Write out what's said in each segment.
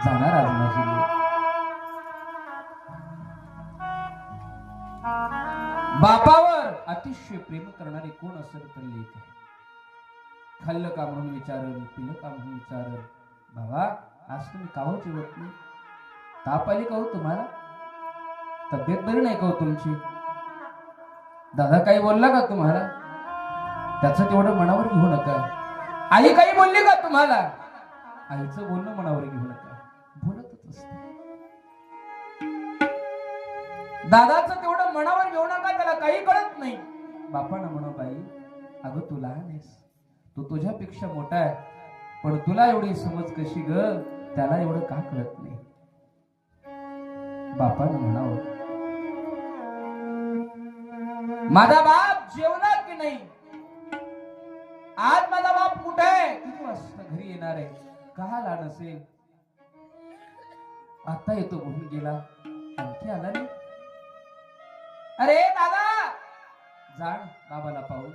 जाणार आज माझी लेक. बापावर अतिशय प्रेम करणारे कोण असेल तर लेक आहे. खाल्लं का म्हणून विचारल, पिलं का म्हणून विचारल, बाबा आज तुम्ही का हो जेवत नाही? ताप आली का हो तुम्हाला? तब्येत बरी नाही का हो तुमची? दादा काही बोलला का तुम्हाला? त्याचं तेवढं मनावर घेऊ नका. आई काही बोलली का तुम्हाला? आईचं बोलणं मनावर घेऊ नका. बोलतच असते. दादाचं तेवढं मनावर घेऊ नका, त्याला काही कळत नाही. बापानं म्हणा, बाई अगं तू लहान आहेस, तू तुझ्यापेक्षा मोठा आहे, पण तुला एवढी समज कशी ग? त्याला एवढं का कळत नाही? बापानं म्हणावं, माझा बाप जेवला की नाही? आज माझा बाप कुठे आहे? किती वाजता घरी येणार आहे? का आला नसेल? आता येतो म्हणून गेला, आणखी आला नाही. अरे दादा, जाण बाबाला पाहून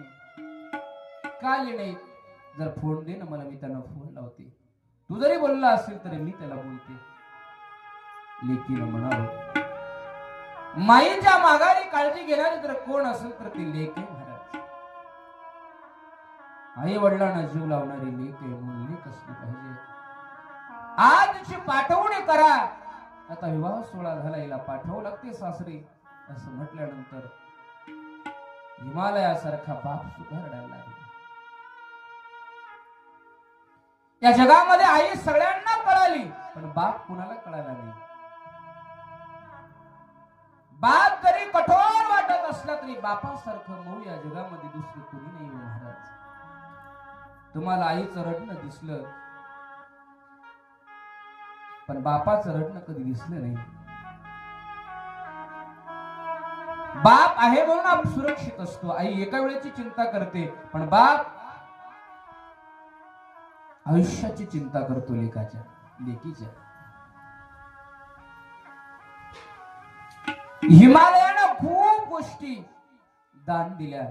का आले नाही? जर फोन दे ना मला, मी त्यांना फोन लावते. तू जरी बोलला असेल तरी मी त्याला बोलते. लेकीनं म्हणावं, माईच्या माघारी काळजी घेणारी जर कोण असेल तर ती लेक आहे महाराज. आई वडिलांना जीव लावणारी लेक आहे म्हणून लेक असली पाहिजे. आजची पाठवणी करा. आता विवाह सोहळा झाला, हिला पाठवावं लागते सासरी असं म्हटल्यानंतर हिमालयासारखा बाप सुद्धा रडायला लागला. या जगामध्ये आई सगळ्यांना कळाली, पण बाप कुणाला कळाला नाही. बाप जरी कठोर वाटत असला तरी बापासारखं मऊ या जगामध्ये दुसरं कोणी नाही महाराज. तुम्हाला आईचं रडणं दिसलं, पण बापाचं रडणं कधी दिसलं नाही. बाप आहे म्हणून आपण सुरक्षित असतो. आई एका वेळेची चिंता करते, पण बाप आयुष्याची चिंता करतो लेकाच्या, लेकीच्या. हिमालयानं खूप गोष्टी दान दिल्या.